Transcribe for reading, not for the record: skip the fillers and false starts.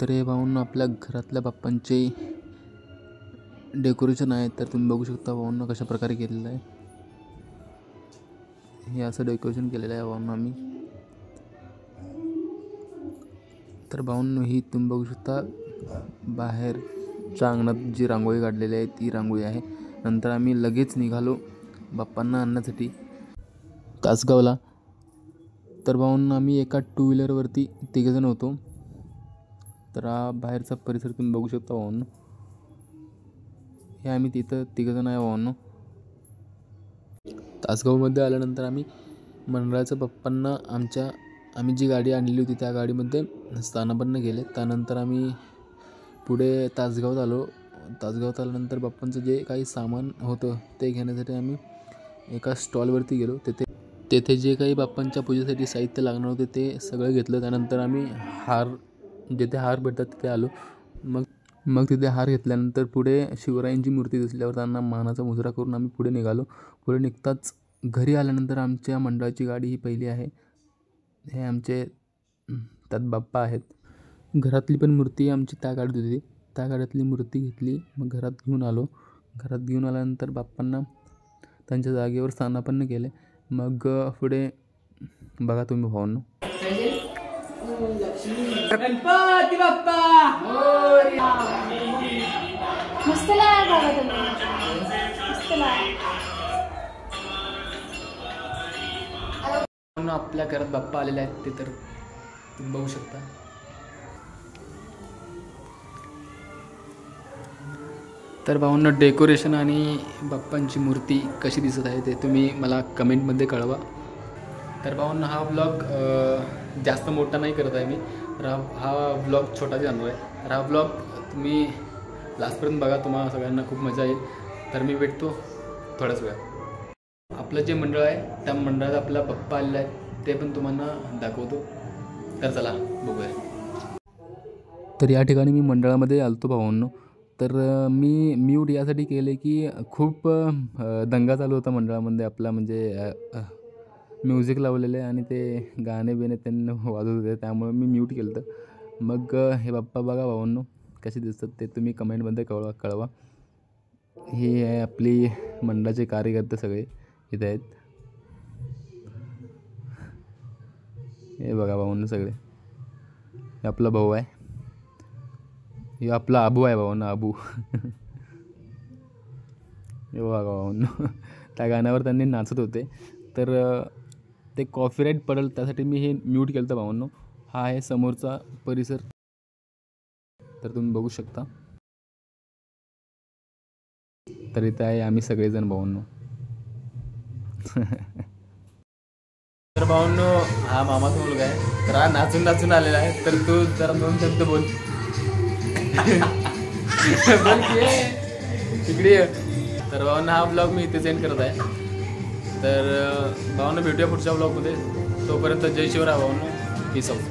तर हे भाऊंनो आपल्या घरातल्या बाप्पांचे डेकोरेशन आहे. तर तुम्ही बघू शकता भाऊंनो कशा प्रकारे केलेलं आहे. हे असं डेकोरेशन केलेलं आहे भाऊंनो आम्ही. तर भाऊंनो ही तुम्ही बघू शकता बाहेरच्या अंगणात जी रांगोळी काढलेली आहे ती रांगोळी आहे. नंतर आम्ही लगेच निघालो बाप्पांना आणण्यासाठी तासगावला. तर भाऊंनो आम्ही एका 2 व्हीलरवरती 3 जण होतो. तर हा बाहेरचा परिसर तुम्ही बघू शकता भाऊंनो. हे आम्ही तिथं 3 जण आहे भाऊंनो. तासगावमध्ये आल्यानंतर आम्ही मंडळाच्या बाप्पांना आम्ही जी गाडी आणलेली होती त्या गाडीमध्ये स्थानापन्न केले. त्यानंतर आम्ही पुढे तासगावात आलो. तासगावात आल्यानंतर बाप्पांचं जे काही सामान होतं ते घेण्यासाठी आम्ही एका स्टॉलवरती गेलो. तेथे जे काही बाप्पांच्या पूजेसाठी साहित्य लागणार होते ते सगळं घेतलं. त्यानंतर आम्ही जिथे हार भेटतात तिथे आलो. मग तिथे हार घेतल्यानंतर पुढे शिवरायांची मूर्ती दिसल्यावर त्यांना मानाचा मुजरा करून आम्ही पुढे निघालो. पुढे निघताच घरी आल्यानंतर आमच्या मंडळाची गाडी ही पहिली आहे. हे आमचे त्यात बाप्पा आहेत. घरातली पण मूर्ती आमची त्या गाडीत होती. त्या गाड्यातली मूर्ती घेतली. मग घरात घेऊन आलो. घरात घेऊन आल्यानंतर बाप्पांना त्यांच्या जागेवर स्थानापन्न केले. मग पुढे बघा तुम्ही भावांनो. गणपती बाप्पा मस्त आपल्या घरात बाप्पा आलेले आहेत ते तर तुम्ही बघू शकता. तर भाऊंना डेकोरेशन आणि बाप्पांची मूर्ती कशी दिसत आहे ते तुम्ही मला कमेंटमध्ये कळवा. तर भाऊंना हा व्लॉग जास्त मोठा नाही करत आहे मी. तर हा व्लॉग छोटा जाणार आहे. तर हा व्लॉग तुम्ही लास्टपर्यंत बघा. तुम्हाला सगळ्यांना खूप मजा येईल. तर मी भेटतो थोड्याच वेळात. आपलं जे मंडळ आहे त्या मंडळात आपला बाप्पा आलेला आहे ते पण तुम्हाला दाखवतो. तर चला बघूया. तर या ठिकाणी मी मंडळामध्ये आलतो भावांनो. तर मी म्यूट यासाठी केले की खूप दंगा चालू होता मंडळामध्ये आपला. म्हणजे म्युझिक लावलेले आणि ते गाणे बिणे त्यांनी वाजवत होते त्यामुळे मी म्यूट केलं होतं. मग हे बाप्पा बघा भावांनो कसे दिसतात ते तुम्ही कमेंटमध्ये कळवा. ही आहे आपली मंडळाचे कार्यकर्ते सगळे इथे आहेत. हे बघा भावांनो सगळे. हे आपला भाऊ आहे. हे आपला आबू आहे भावांनो आबू. हे बघा भावांनो त्या गाण्यावर त्यांनी नाचत होते. तर ते कॉपीराईट पडेल त्यासाठी मी हे म्यूट केलं होतं भावांनो. हा आहे समोरचा परिसर. तर तुम्ही बघू शकता. तर इथं आहे आम्ही सगळेजण भावांनो. तर भावांनो हा मामाचा मुलगा आहे. तर हा नाचून आलेला आहे. तर तू जरा 2 शब्द बोल. बोल की तिकडे. तर भावांनो हा ब्लॉग मी इथे सेंड करत आहे. तर भावांनो भेटूया पुढच्या ब्लॉगमध्ये. तोपर्यंत जय शिवराय भावांनो. Peace out.